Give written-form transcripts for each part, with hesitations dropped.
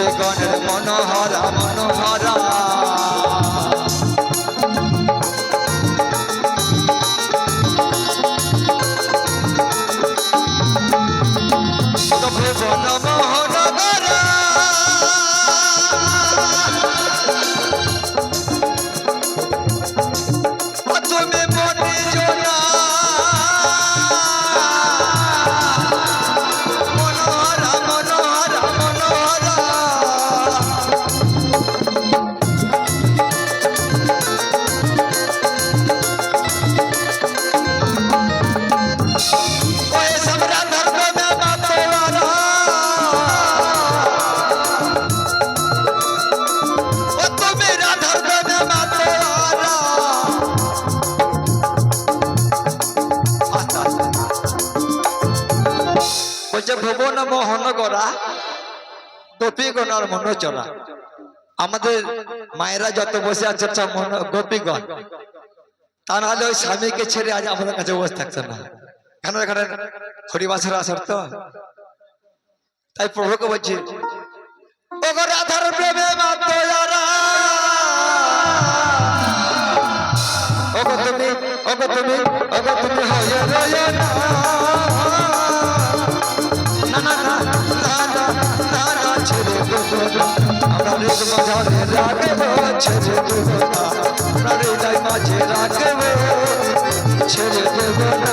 গোপীগণের মনোহরা মনোহরা ভুবন মোহন গরা তুমি মনে জোড়া মনোহরা মনোহরা মনোহরা ওই সমরা ধর্ম মে মাতোয়ারা ও তুমি রাধার মে মাতোয়ারা বলছে ভুবন মোহন গড়া গোপীগণের মনোচরা আমাদের মায়েরা যত বসে আছে সব গোপীগণ তা নাহলে ওই স্বামীকে ছেড়ে আজ আমাদের কাছে বসে থাকছে না কেন এখানে হরিবাসের আসর তো তাই প্রভুকে বলছি ও গো রাধার প্রেমে মাতোয়ারা ও গো তুমি ও গো তুমি ও গো তুমি হয়ে রয়ে না না না না না না না ছেড়ে দেবো না আমরা হৃদয় মাঝে রাখবো ছেড়ে দেবো না আমরা হৃদয় মাঝে রাখবো ছেড়ে দেবো না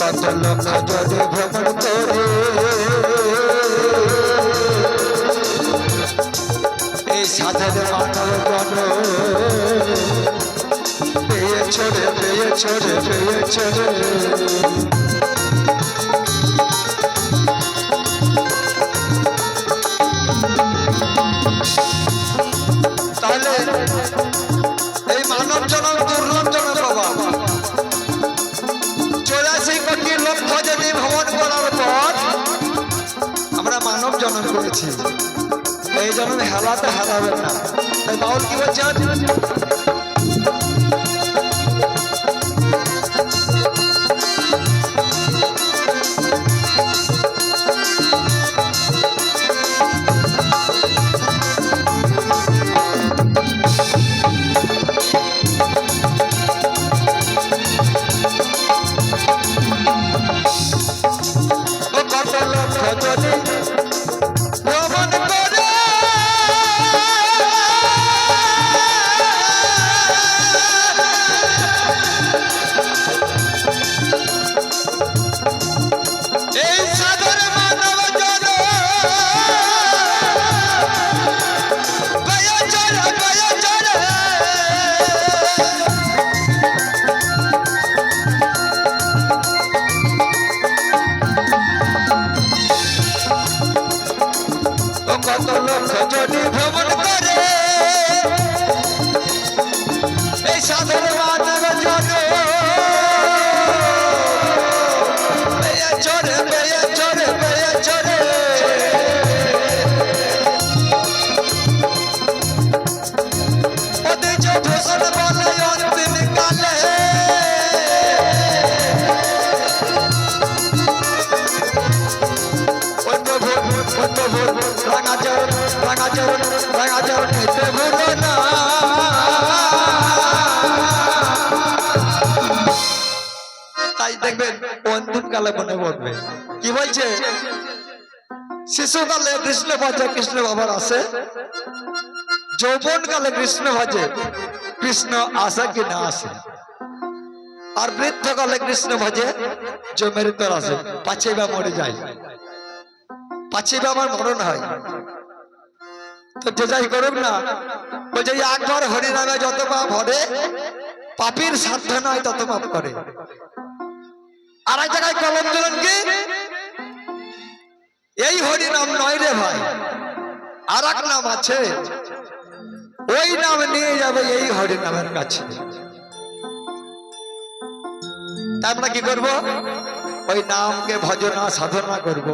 কত লোক যদি ভ্রমণ করে এই সাধের মানব গণ পেয়ে ছোড়ে পেয়ে ছোড়ে পেয়ে ছোড়ে তাহলে এই মানব জনম দুর্লভ জনক বাবা 84 কোটি লক্ষ যদি ভ্রমণ করার পর আমরা মানব জন্ম করেছি এই জন্মে হেলাতে হারাবেন না তাই বাউল কি বলছেন কত লোক যদি ভ্রমণ করে এই সাধন মানব জন বেয়ে চড়ে বেয়ে চড়ে বেয়ে চড়ে ওদের যে ভূষণ বলে অন্তিম কালে তাই দেখবেন অন্তিম কালে মনে পড়বে কি বলছে শিশুকালে কৃষ্ণ ভজে কৃষ্ণ বাবার আসে যৌবন কালে কৃষ্ণ ভজে কৃষ্ণ আসে কি না আসে আর বৃদ্ধকালে কৃষ্ণ ভজে যে মেরে তোর আসে পাছে বা মরে যায় পাছিবে আমার মরণ হয়। তো যে যাই করুক না, বলছে একবার হরি নামে যত পাপ হবে, পাপীর সাধ্য নয় তত পাপ করে। আর এক জায়গায় কলম দিলেন কি, এই হরি নাম নয় রে ভাই, আর এক নাম আছে, ওই নাম নিয়ে যাবে এই হরি নামের কাছে। আমরা কি করব? ওই নামকে ভজনা সাধনা করব,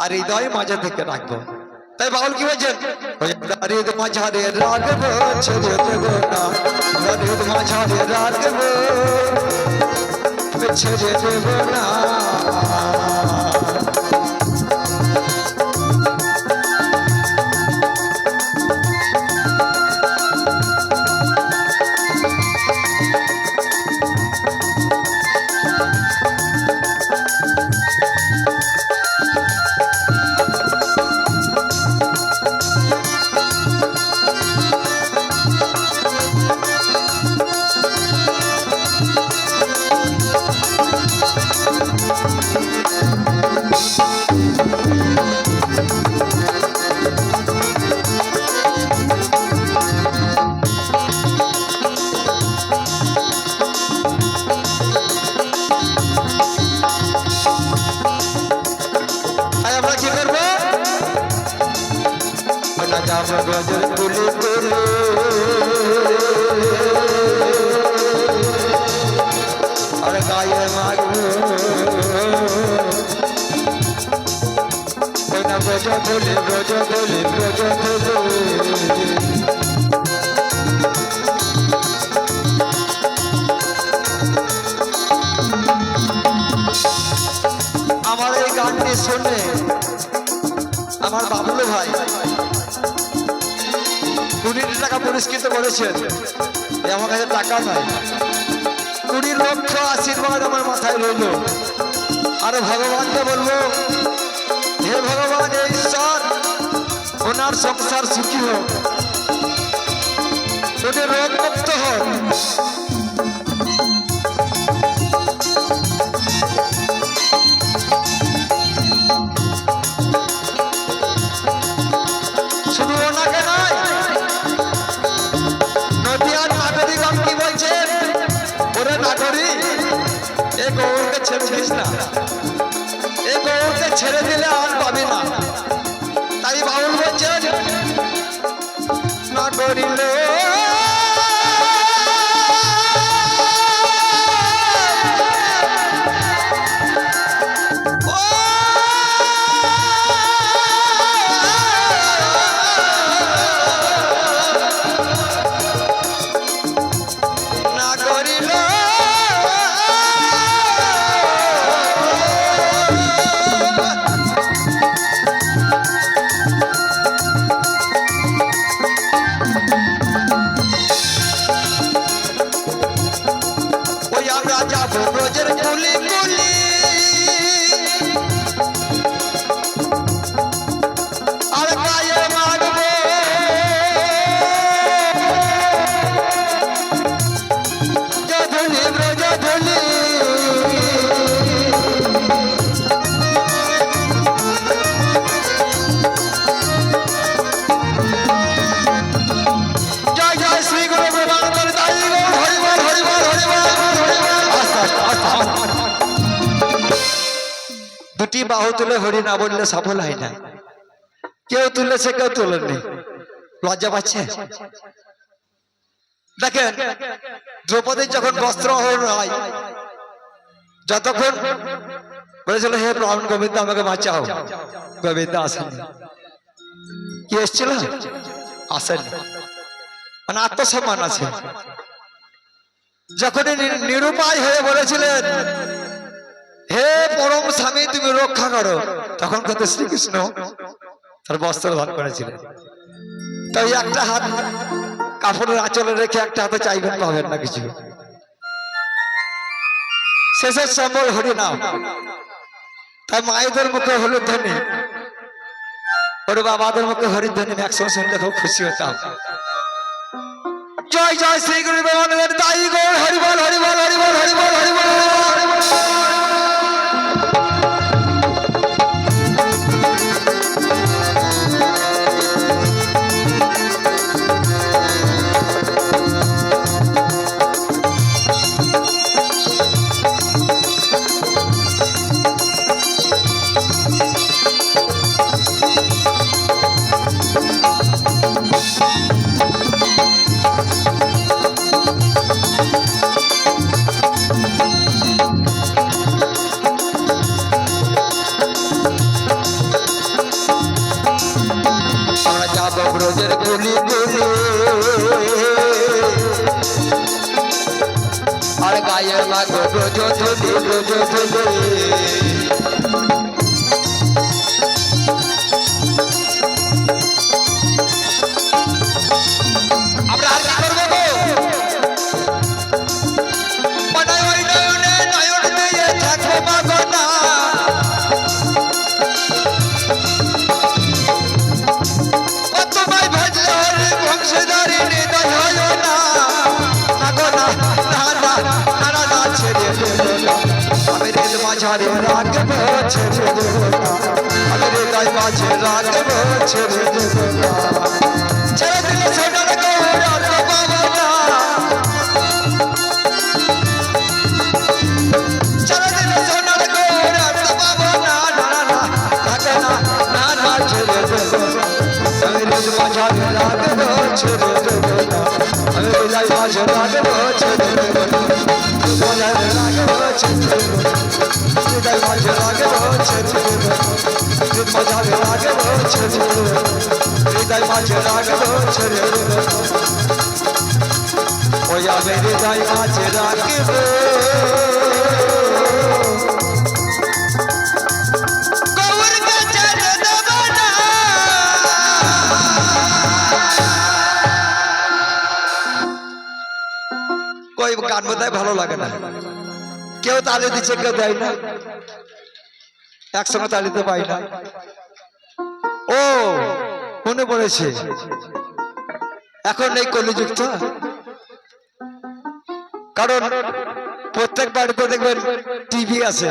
আর হৃদয় মাঝে থেকে রাখবো। তাই বাউল কি বলছেন? হৃদ মাঝারে রাখবো, ছেড়ে দেবো না, হৃদ মাঝারে রাখবো, ছেড়ে দেবো না। और गाये मागो ब्रज बोले ब्रज बोले ब्रज बोले। আমার এই গানটি শুনে আমার বাবুল ভাই 20 টাকা পুরস্কৃত করেছেন। আমার কাছে টাকা নাই, 20 লক্ষ আশীর্বাদ আমার মাথায় রইল। আর ভগবানকে বলবো, হে ভগবান, হে ঈশ্বর, ওনার সংসার সুখী হোক, ওদের রোগ মুক্ত হোক। শুধু ওনাকে নয়, নদিয়ার নাগরিকগণ কি বলছেন? ওরে নাগরিক, এ গৌরকে ছেড়ে দিস না, এ গৌরকে ছেড়ে দিলে আর পাবি না। তাই বাউল বলছেন, না করিলে ব্রজের কুলি কুলি আর গায়ে মাগবো যধুলি ব্রজ ধুলি। জয় জয় শ্রী গুরু প্রেমানন্দ তাই হরিবল হরিবল হরিবল। দুটি বাহু তুলে হরি না বললে সফল হয় না। কেউ তুলেছে, কেউ তোলেননি, লজ্জা পাচ্ছে। দেখেন, দ্রৌপদীর যখন বস্ত্র হরণ হয়, যতক্ষণ বলেছিল হে ব্রাহ্মণ গোবিন্দ আমাকে বাঁচাও, গোবিন্দ আসেনি। কি এসেছিল? আসেনি, মানে আত্মসম্মান আছে। যখন নিরুপায় হয়ে বলেছিলেন হে পরম স্বামী তুমি রক্ষা করো, তখন কত শ্রীকৃষ্ণ তার বস্ত্র ধারণ করেছিলেন। তাই একটা হাত কাপড়ের আঁচলে রেখে একটা হাতে চাইবেন, পাবেন না কিছু। শেষের সম্বল হরি নাম। তাই মায়েদের মুখে হলুদ ধ্বনি, ওর বাবাদের মুখে হরিধ্বনি একসঙ্গে শুনলে খুব খুশি হতাম। জয় জয় শ্রী গুরু প্রেমানন্দ তাই গৌর হরিবল হরিবল হরিবল হরিবল হরিবল হরিবল। ধুলি রোজো ধুলি আমরা আর কি করবো বানাই ওই নয়নে নয়ন দিয়ে থাকো মাগনা ও তোমায় ভজলে হরি বংশধারী হৃদয় হয় না মাগনা না না না না না ছেড়ে দেবো না আমি রেল মাঝারে রাখবো ছেড়ে দেবো না আমি হৃদয় মাঝে রাখবো ছেড়ে দেবো না ছেড়ে দিলে সোনার গৌর আর পাবো না ছেড়ে দিলে সোনার গৌর আর পাবো না না না না থাকে না না না ছেড়ে দেবো না আমি রেল মাঝারে রাখবো ছেড়ে দেবো না আমি হৃদয় মাঝে রাখবো ছেড়ে দেবো না মাঝারে রাখবো ছেড়ে দেবো না হৃদয় মাঝে রাখবো ছেড়ে দেবো না মাঝারে রাখবো ছেড়ে দেবো না হৃদয় মাঝে রাখবো ছেড়ে দেবো ওই আমি হৃদয় মাঝে রাখবো গৌরকে ছেড়ে দেবো না কই গান বোধহয় ভালো লাগে না কেউ তালি দিচ্ছে কেউ দেয় না একসঙ্গে তালিতে পাই না ও মনে পড়েছে এখন এই কলিযুক্ত কারণ প্রত্যেক বাড়িতে দেখবেন টিভি আছে